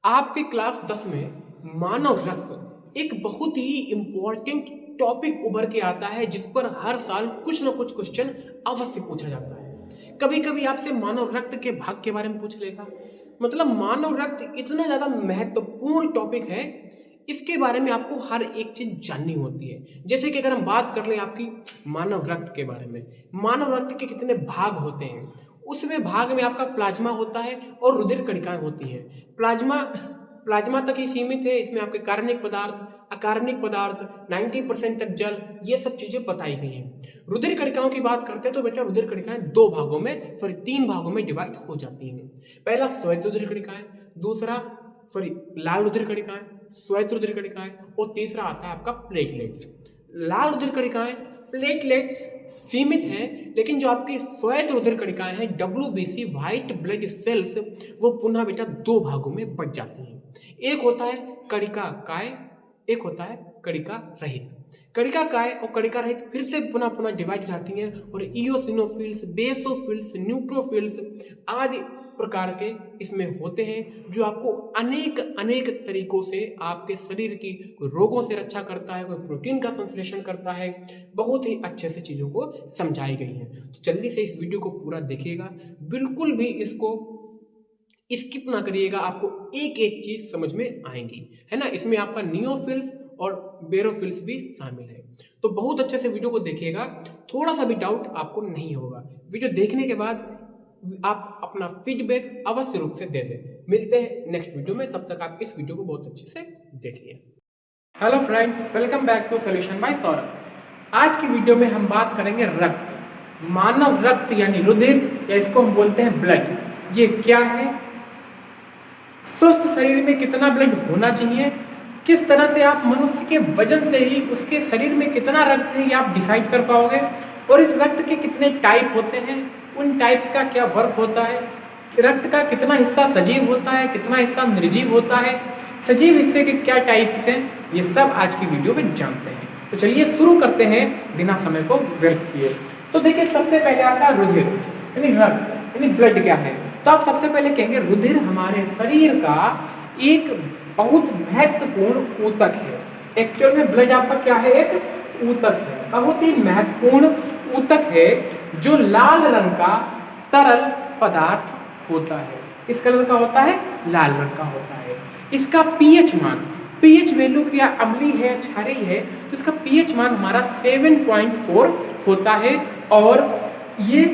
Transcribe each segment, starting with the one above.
आपके क्लास 10 में मानव रक्त एक बहुत ही इम्पोर्टेंट टॉपिक उभर के आता है जिस पर हर साल कुछ ना कुछ क्वेश्चन अवश्य पूछा जाता है। कभी कभी आपसे मानव रक्त के भाग के बारे में पूछ लेगा। मतलब मानव रक्त इतना ज़्यादा महत्वपूर्ण टॉपिक है, इसके बारे में आपको हर एक चीज़ जाननी होती है। जैसे कि अगर हम बात कर लें आपकी मानव रक्त के बारे में, मानव रक्त के कितने भाग होते हैं, उसमें भाग में आपका प्लाज्मा होता है और रुधिर कणिकाएं होती हैं। प्लाज्मा प्लाज्मा तक ही सीमित है, इसमें आपके कार्बनिक पदार्थ, अकार्बनिक पदार्थ, 90% तक जल, ये सब चीजें बताई गई हैं। रुधिर कणिकाओं की बात करते हैं तो बेटा रुधिर कणिकाएं तीन भागों में डिवाइड हो जाती हैं। पहला श्वेत रुधिर कणिकाएं, दूसरा लाल रुधिर कणिकाएं, श्वेत रुधिर कणिकाएं, और तीसरा आता है आपका प्लेटलेट्स। लाल रुधिर कणिकाएं, प्लेटलेट्स सीमित हैं, लेकिन जो आपकी श्वेत रुधिर कणिकाएं हैं, WBC व्हाइट ब्लड सेल्स, वो पुनः बेटा दो भागों में बट जाती हैं। एक होता है कणिका काय, एक होता है कणिका रहित। कणिका काय और कणिका रहित फिर से पुनः पुनः डिवाइड हो जाती हैं और इओसिनोफिल्स, बेसोफिल्स, न्यूट्रोफिल्स आदि प्रकार के इसमें होते हैं, जो आपको अनेक अनेक तरीकों से आपके शरीर की कोई रोगों से रक्षा करता है, कोई प्रोटीन का संश्लेषण करता है। बहुत ही अच्छे से चीज़ों को समझाई गई हैं। तो जल्दी से इस वीडियो को पूरा देखिएगा, बिल्कुल भी इसको स्किप ना करिएगा, आपको एक एक चीज समझ में आएंगी, है ना। इसमें आपका नियोफिल्स और बेरोफिल्स भी शामिल है। तो बहुत अच्छे से वीडियो को देखिएगा, थोड़ा सा भी डाउट आपको नहीं होगा। वीडियो देखने के बाद आप अपना फीडबैक अवश्य रूप से दे दें। मिलते हैं नेक्स्ट वीडियो में, तब तक आप इस वीडियो को बहुत अच्छे से देखिए। Hello friends, welcome back to solution by Saurabh. आज की वीडियो में हम बात करेंगे रक्त, मानव रक्त यानी रुधिर, या इसको हम बोलते हैं ब्लड। ये क्या है, स्वस्थ शरीर में कितना ब्लड होना चाहिए, किस तरह से आप मनुष्य के वजन से ही उसके शरीर में कितना रक्त है ये आप डिसाइड कर पाओगे, और इस रक्त के कितने टाइप होते हैं, उन टाइप्स का क्या वर्क होता है, रक्त का कितना हिस्सा सजीव होता है, कितना हिस्सा निर्जीव होता है, सजीव हिस्से के क्या टाइप्स हैं, ये सब आज की वीडियो में जानते हैं। तो चलिए शुरू करते हैं बिना समय को व्यर्थ किए। तो देखिए, सबसे पहले आता है रुधिर यानी रक्त यानी ब्लड क्या है। तो आप सबसे पहले कहेंगे रुधिर हमारे शरीर का एक बहुत महत्वपूर्ण ऊतक है। एक्चुअल में ब्लड आपका क्या है, एक ऊतक है, बहुत ही महत्वपूर्ण ऊतक है, जो लाल रंग का तरल पदार्थ होता है। इस कलर का होता है, लाल रंग का होता है। इसका पीएच मान, पीएच वैल्यू क्या अम्लीय है, क्षारीय है, तो इसका पीएच मान हमारा 7.4 होता है। और ये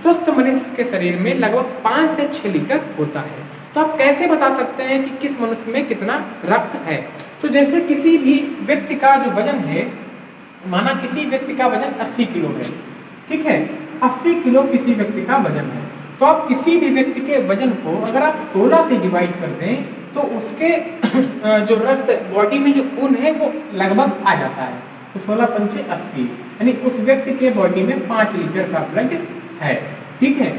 स्वस्थ मनुष्य के शरीर में लगभग 5 से 6 लीटर होता है। तो आप कैसे बता सकते हैं कि किस मनुष्य में कितना रक्त है। तो जैसे किसी भी व्यक्ति का जो वजन है, माना किसी व्यक्ति का वजन 80 किलो है, ठीक है, 80 किलो किसी व्यक्ति का वजन है, तो आप किसी भी व्यक्ति के वजन को अगर आप 16 से डिवाइड कर दें तो उसके जो रक्त बॉडी में जो खून है वो लगभग आ जाता है। तो 16 पंचे 80, यानी उस व्यक्ति के बॉडी में 5 लीटर का ब्लड है, ठीक है।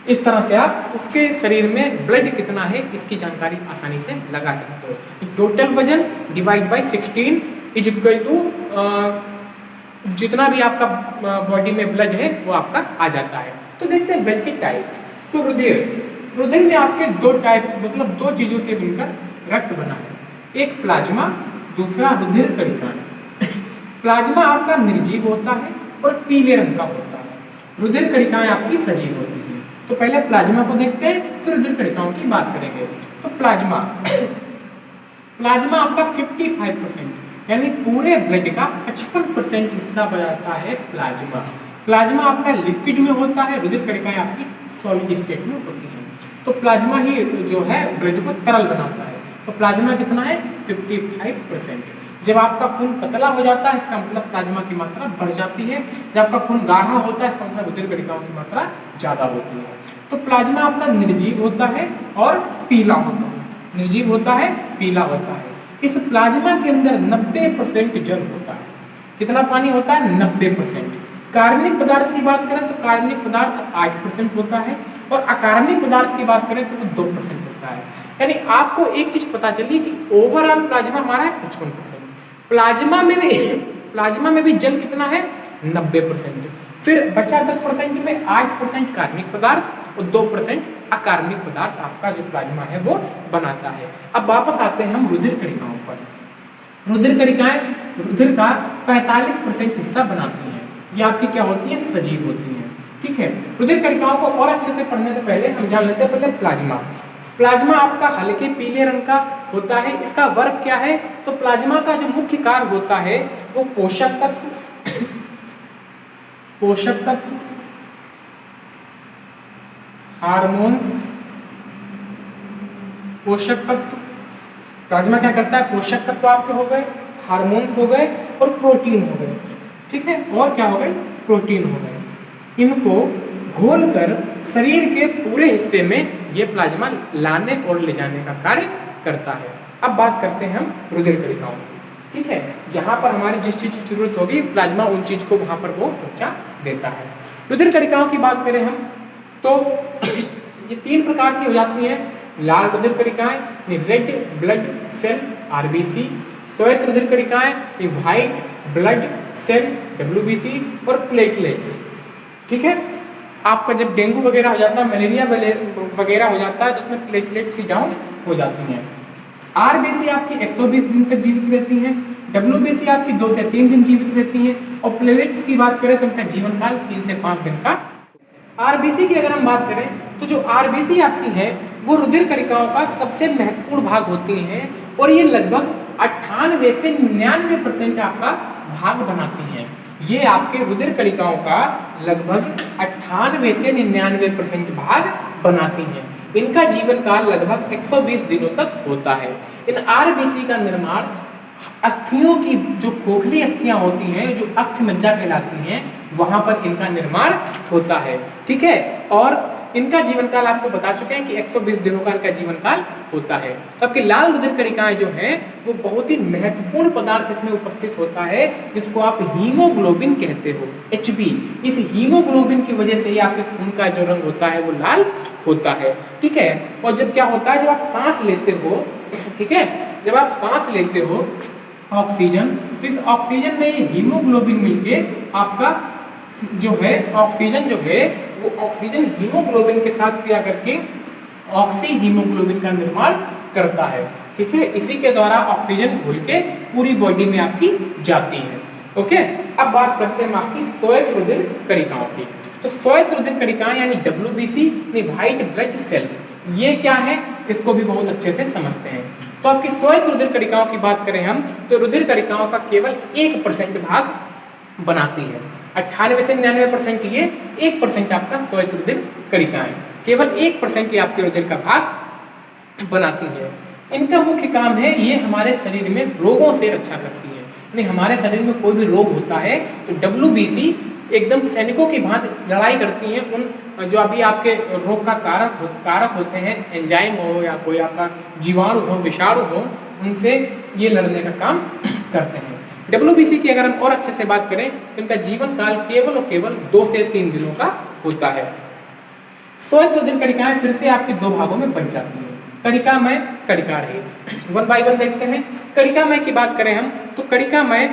इस तरह से आप उसके शरीर में ब्लड कितना है इसकी जानकारी आसानी से लगा सकते हो। टोटल वजन divide by 16 is equal to जितना भी आपका बॉडी में ब्लड है वो आपका आ जाता है। तो देखते हैं ब्लड के टाइप। तो रुधिर में आपके दो टाइप, मतलब दो चीजों से मिलकर रक्त बना है, एक प्लाज्मा, दूसरा रुधिर कणिकाएं। प्लाज्मा आपका निर्जीव होता है और पीले रंग का होता है, रुधिर कणिकाएं आपकी सजीव होती है। तो पहले प्लाज्मा को देखते हैं, फिर रुधिर कणिकाओं की बात करेंगे। तो प्लाज्मा आपका 55%, यानी पूरे ब्लड का 55% हिस्सा बनाता है प्लाज्मा। प्लाज्मा आपका लिक्विड में होता है, रुधिर कणिकाएं आपकी सॉलिड स्टेट में होती हैं। तो प्लाज्मा ही जो है ब्लड को तरल बनाता है। तो प्लाज्मा कितना है, 55%। जब आपका खून पतला हो जाता है इसका मतलब प्लाज्मा की मात्रा बढ़ जाती है, जब आपका खून गाढ़ा होता है इसका मतलब रुधिर कणिकाओं की मात्रा ज्यादा होती है। तो प्लाज्मा आपका निर्जीव होता है और पीला होता है, निर्जीव होता है, पीला होता है। इस प्लाज्मा के अंदर 90% जल होता है। कितना पानी होता है, 90%। कार्बनिक पदार्थ की बात करें तो कार्बनिक पदार्थ 8% होता है, और अकार्बनिक पदार्थ की बात करें तो वो 2% होता है। यानी आपको एक चीज पता चली कि ओवरऑल प्लाज्मा हमारा है 55%। प्लाज्मा में भी जल कितना है, 90%। फिर बचा 10% में 8% कार्बनिक पदार्थ और 2% अकार्बनिक पदार्थ आपका जो प्लाज्मा है वो बनाता है। अब वापस आते हैं हम रुधिर कणिकाओं पर। रुधिर कणिकाएं रुधिर का 45% हिस्सा बनाती हैं। ये आपकी क्या होती है, सजीव होती हैं। ठीक है, रुधिर कणिकाओं को और अच्छे से पढ़ने से पहले हम जान लेते हैं पहले प्लाज्मा। प्लाज्मा आपका हल्के पीले रंग का होता है। इसका वर्क क्या है, तो प्लाज्मा का जो मुख्य कार्य होता है वो पोषक तत्व, हार्मोन, पोषक तत्व। प्लाज्मा क्या करता है, पोषक तत्व आपके हो गए, हार्मोन्स हो गए और प्रोटीन हो गए। ठीक है, और क्या हो गए, प्रोटीन हो गए। इनको घोलकर शरीर के पूरे हिस्से में ये प्लाज्मा लाने और ले जाने का कार्य करता है। अब बात करते हैं हम रुधिर कणिकाओं की। ठीक है, जहां पर हमारी जिस चीज की जरूरत होगी प्लाज्मा उन चीज को वहां पर वो पहुंचा देता है। रुधिर कणिकाओं की बात करें हम तो ये 3 प्रकार की हो जाती हैं। लाल रुधिर कणिकाएं, रेड ब्लड सेल आरबीसी, श्वेत रुधिर कणिकाएं, व्हाइट ब्लड सेल डब्ल्यूबीसी और प्लेटलेट्स। ठीक है, आपका जब डेंगू वगैरह हो जाता है, मलेरिया वगैरह हो जाता है तो उसमें प्लेटलेट्स डाउन हो जाती हैं। आरबीसी आपकी 120 दिन तक जीवित रहती हैं, डब्ल्यूबीसी आपकी 2 से 3 दिन जीवित रहती हैं और प्लेटलेट्स की बात करें तो उनका जीवन काल 3 से 5 दिन का। आरबीसी की अगर हम बात करें तो जो आरबीसी आपकी है वो रुधिर कणिकाओं का सबसे महत्वपूर्ण भाग होती हैं और ये लगभग 98 से 99% आपका भाग बनाती हैं। ये आपके रुधिर कणिकाओं का लगभग 98 से 99% भाग बनाती हैं। इनका जीवन काल लगभग 120 दिनों तक होता है। इन आरबीसी का निर्माण अस्थियों की जो खोखली अस्थियां होती हैं, जो अस्थि मज्जा कहलाती हैं, वहां पर इनका निर्माण होता है। ठीक है, और इनका जीवन काल आपको बता चुके हैं कि 120 दिनों का इनका जीवन काल होता है। तब कि लाल रुधिर कणिकाएं जो हैं वो बहुत ही महत्वपूर्ण पदार्थ इसमें उपस्थित होता है जिसको आप हीमोग्लोबिन कहते हो, Hb। इस हीमोग्लोबिन की वजह से ही आपके खून का जो रंग होता है वो लाल होता है। ठीक है, और जब क्या होता है, जब आप सांस लेते हो, ठीक है, जब आप सांस लेते हो ऑक्सीजन, तो इस ऑक्सीजन में हीमोग्लोबिन मिलके आपका जो है ऑक्सीजन जो है वो ऑक्सीजन हीमोग्लोबिन के साथ क्रिया करके ऑक्सी हीमोग्लोबिन का निर्माण करता है। ठीक है, इसी के द्वारा ऑक्सीजन घुल के पूरी बॉडी में आपकी जाती है। ओके, अब बात करते हैं आपकी श्वेत रुधिर कणिकाओं की। तो श्वेत रुधिर कणिकाएं यानी WBC व्हाइट ब्लड सेल्स, ये क्या है इसको भी बहुत अच्छे से समझते हैं। तो आपकी श्वेत रुधिर कणिकाओं की बात करें हम तो रुधिर कणिकाओं का केवल 1% भाग बनाती है। 98 से 99% ये 1% आपका श्वेत रुधिर कणिकाएं, केवल 1% की आपके रुधिर का भाग बनाती है। इनका मुख्य काम है ये हमारे शरीर में रोगों से रक्षा करती है। यानी हमारे शरीर में कोई भी रोग होता है तो WBC एकदम सैनिकों की भांति लड़ाई करती हैं उन जो अभी आपके रोग का कारक होते हैं, एंजाइम हो या कोई आपका जीवाणु हो, विषाणु हो, उनसे ये लड़ने का काम करते हैं। WBC की अगर हम और अच्छे से बात करें तो इनका जीवन काल केवल और केवल 2 से 3 दिनों का होता है। श्वेत रुधिर कणिकाएं फिर से आपकी 2 भागों में बन जाती हैं, कणिकामय, कणिका रहित। 1 बाय 1 देखते हैं। कणिकामय की बात करें हम तो कणिकामय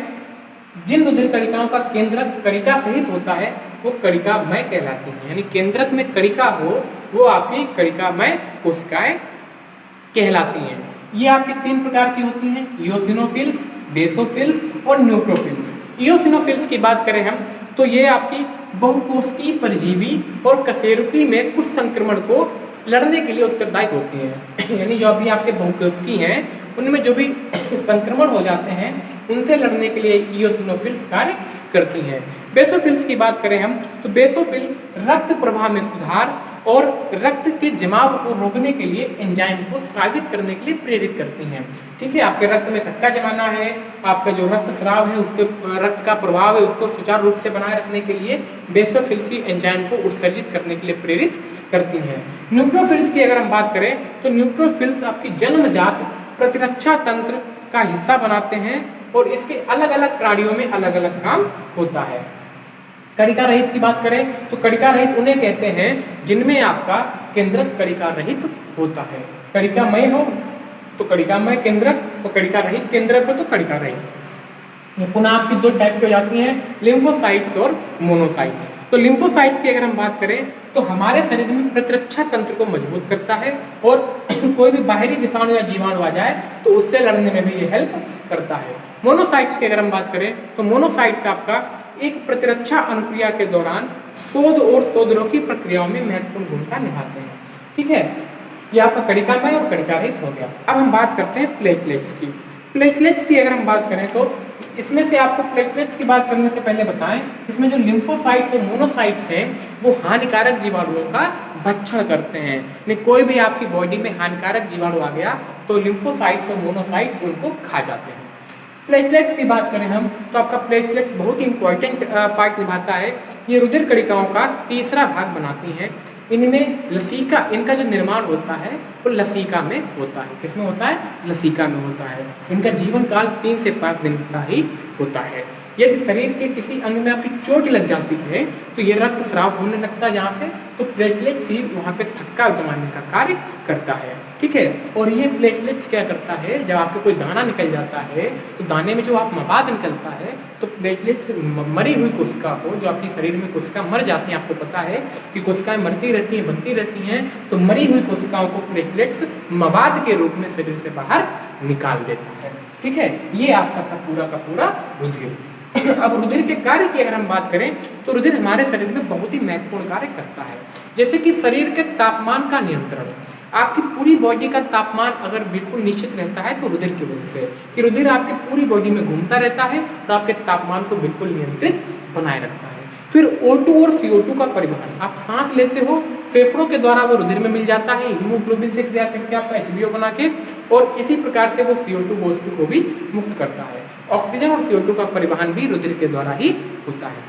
जिन रुधिर कणिकाओं का केंद्रक कणिका सहित होता है वो कणिकामय कहलाती है। यानी केंद्रक में कणिका हो वो आपकी कणिकामय कोशिकाएं कहलाती हैं। ये आपकी 3 प्रकार की होती हैं, इओसिनोफिल्स, बेसोफिल्स और न्यूट्रोफिल्स। इओसिनोफिल्स की बात करें हम तो ये आपकी बहुकोशिकीय परजीवी और कशेरुकी में कुछ संक्रमण को लड़ने के लिए उत्तरदायी होती हैं। यानी जो अभी आपके बहुकोशिकीय हैं उनमें जो भी संक्रमण हो जाते हैं उनसे लड़ने के लिए इओसिनोफिल्स कार्य करती हैं। बेसोफिल्स की बात करें हम तो बेसोफिल रक्त प्रवाह में सुधार और रक्त के जमाव को रोकने के लिए एंजाइम को स्रावित करने के लिए प्रेरित करती हैं। ठीक है, आपके रक्त में थक्का जमाना है, आपका जो रक्त स्राव है उसके रक्त का प्रभाव है उसको सुचारू रूप से बनाए रखने के लिए बेसोफिल्स एंजाइम को उत्सर्जित करने के लिए प्रेरित करती हैं। न्यूट्रोफिल्स की अगर हम बात करें तो न्यूट्रोफिल्स आपकी जन्मजात प्रतिरक्षा तंत्र का हिस्सा बनाते हैं और इसके अलग अलग प्राणियों में अलग अलग काम होता है। कणिका रहित की बात करें तो कणिका रहित उन्हें कहते हैं जिनमें आपका केंद्रक कणिका रहित होता है। कणिकामय हो तो कणिकामय केंद्रक और कणिका रहित केंद्रक हो तो कणिका रहित। ये पुनः आपकी 2 टाइप की हो जाती हैं, लिम्फोसाइट्स और मोनोसाइट्स। तो लिम्फोसाइट्स की अगर हम बात करें तो हमारे शरीर में प्रतिरक्षा तंत्र को मजबूत करता है और कोई भी बाहरी विषाणु या जीवाणु आ जाए तो उससे लड़ने में भी ये हेल्प करता है। मोनोसाइट्स की अगर हम बात करें तो मोनोसाइट्स आपका एक प्रतिरक्षा अनुक्रिया के दौरान शोध और शोधरोधी प्रक्रियाओं में महत्वपूर्ण भूमिका निभाते हैं। ठीक है, ये आपका कणिकामय और कणिका रहित हो गया। अब हम बात करते हैं प्लेटलेट्स की। प्लेटलेट्स की अगर हम बात करें तो इसमें से आपको प्लेटलेट्स की बात करने से पहले बताएं, इसमें जो लिम्फोसाइट्स और मोनोसाइट्स हैं वो हानिकारक जीवाणुओं का भक्षण करते हैं। नहीं, कोई भी आपकी बॉडी में हानिकारक जीवाणु आ गया तो लिम्फोसाइट्स और मोनोसाइट्स उनको खा जाते हैं। प्लेटलेट्स की बात करें हम तो आपका प्लेटलेट्स बहुत ही इंपॉर्टेंट पार्ट निभाता है। ये रुधिर कणिकाओं का तीसरा भाग बनाती हैं। इनमें लसीका, इनका जो निर्माण होता है वो लसीका में होता है। किसमें होता है? लसीका में होता है। इनका जीवन काल 3 से 5 दिन का ही होता है। यदि शरीर के किसी अंग में आपकी चोट लग जाती है तो ये रक्त स्राव होने लगता है यहाँ से, तो प्लेटलेट्स ही वहाँ पे थक्का जमाने का कार्य करता है। ठीक है, और ये प्लेटलेट्स क्या करता है, जब आपको कोई दाना निकल जाता है तो दाने में जो आप मवाद निकलता है तो प्लेटलेट्स मरी हुई कोशिका को, जो आपके शरीर में कोशिका मर जाती हैं, आपको पता है कि कोशिकाएं मरती रहती हैं, बनती रहती हैं, तो मरी हुई कोशिकाओं को प्लेटलेट्स मवाद के रूप में शरीर से बाहर निकाल देता है। ठीक है, ये आपका था पूरा का पूरा रुधिर। अब रुधिर के कार्य की अगर हम बात करें तो रुधिर हमारे शरीर में बहुत ही महत्वपूर्ण कार्य करता है। जैसे कि शरीर के तापमान का नियंत्रण, आपकी पूरी बॉडी का तापमान अगर बिल्कुल निश्चित रहता है तो रुधिर की वजह से, कि रुधिर आपकी पूरी बॉडी में घूमता रहता है और आपके तापमान को बिल्कुल नियंत्रित बनाए रखता है। फिर O2 और CO2 का परिवहन, आप सांस लेते हो, फेफड़ों के द्वारा वो रुधिर में मिल जाता है हीमोग्लोबिन से क्रिया करके आपका HBO बना के, और इसी प्रकार से वो CO2 वस्तु को भी मुक्त करता है। ऑक्सीजन और CO2 का परिवहन भी रुधिर के द्वारा ही होता है।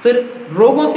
फिर रोगों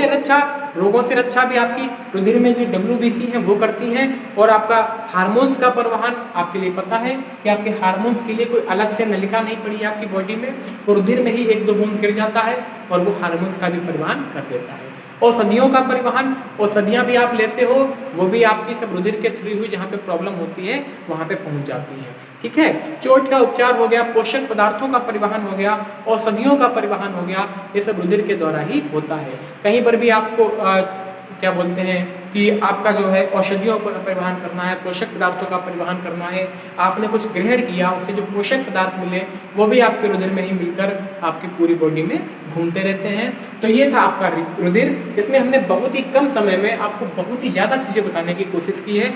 से रक्षा भी आपकी रुधिर में जो WBC है वो करती हैं। और आपका हार्मोन्स का परिवहन, आपके लिए पता है कि आपके हार्मोन्स के लिए कोई अलग से नलिका नहीं पड़ी है आपकी बॉडी में, वो रुधिर में ही 1-2 बूंद गिर जाता है और वो हार्मोन्स का भी परिवहन कर देता है। औषधियों का परिवहन, औषधियाँ भी आप लेते हो, वो भी आपकी सब रुधिर के थ्रू हुई जहाँ पे प्रॉब्लम होती है वहाँ पे पहुँच जाती हैं। ठीक है, चोट का उपचार हो गया, पोषक पदार्थों का परिवहन हो गया, औषधियों का परिवहन हो गया, ये सब रुधिर के द्वारा ही होता है। कहीं पर भी आपको क्या बोलते हैं कि आपका जो है औषधियों का परिवहन करना है, पोषक पदार्थों का परिवहन करना है, आपने कुछ ग्रहण किया, उससे जो पोषक पदार्थ मिले वो भी आपके रुधिर में ही मिलकर आपकी पूरी बॉडी में घूमते रहते हैं। तो ये था आपका रुधिर, इसमें हमने बहुत ही कम समय में आपको बहुत ही ज़्यादा चीज़ें बताने की कोशिश की है।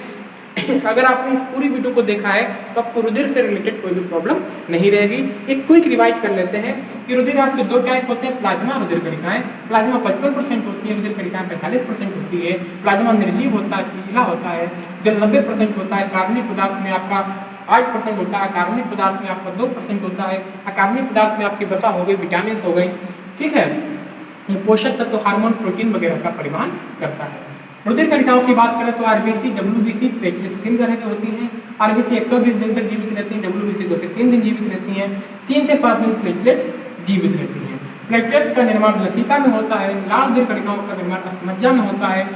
अगर आपने इस पूरी वीडियो को देखा है तो आपको रुधिर से रिलेटेड कोई भी प्रॉब्लम नहीं रहेगी। एक क्विक रिवाइज कर लेते हैं कि रुधिर आपके 2 टाइप होते हैं, प्लाज्मा रुधिर कणिकाएं। प्लाज्मा 55% होती है, रुधिर कणिकाएं 45% होती है। प्लाज्मा निर्जीव होता है, पीला होता है। जब 90% होता है, कार्बनिक पदार्थ में आपका 8% होता है, कार्बनिक पदार्थ में आपका 2% होता है, अकार्बनिक पदार्थ में आपकी वसा हो गई, विटामिन हो गई। ठीक है, ये पोषक तत्व, हार्मोन, प्रोटीन वगैरह का परिवहन करता है। रुधिर कणिकाओं की बात करें तो RBC, WBC, प्लेटलेट्स 3 तरह की होती हैं। RBC 120 दिन तक जीवित रहती हैं, WBC 2 से 3 दिन जीवित रहती हैं, 3 से 5 दिन प्लेटलेट्स जीवित रहती हैं। प्लेटलेट्स का निर्माण लसिका में होता है, लाल रुधिर कणिकाओं का निर्माण अस्थमज्जा में होता है।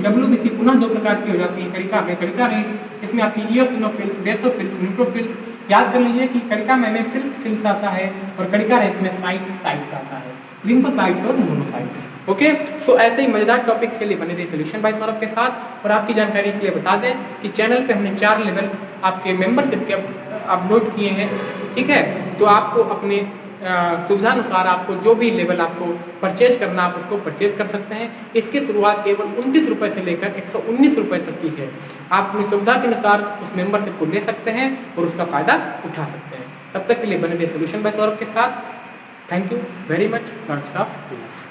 WBC पुनः 2 प्रकार की हो जाती है, कणिका में, कणिका रहित। इसमें आपकी इओसिनोफिल्स, बेसोफिल्स, न्यूट्रोफिल्स। याद कर लीजिए कि कणिका में फिल्स आता है और कणिका रहित में साइट्स आता है, लिम्फोसाइट्स और मोनोसाइट्स। ओके, सो ऐसे ही मजेदार टॉपिक्स के लिए बने रहिए सॉल्यूशन बाय सौरभ के साथ। और आपकी जानकारी के लिए बता दें कि चैनल पे हमने 4 लेवल आपके मेंबरशिप के अपलोड किए हैं। ठीक है, तो आपको अपने सुविधानुसार आपको जो भी लेवल आपको परचेज करना आप उसको परचेज कर सकते हैं। इसकी शुरुआत केवल 29 रुपये से लेकर 119 रुपये तक की है। आप अपनी सुविधा के अनुसार उस मेंबरशिप को ले सकते हैं और उसका फ़ायदा उठा सकते हैं। तब तक के लिए बने रहिए सॉल्यूशन बाय सौरभ के साथ। Thank you very much. Lots of love.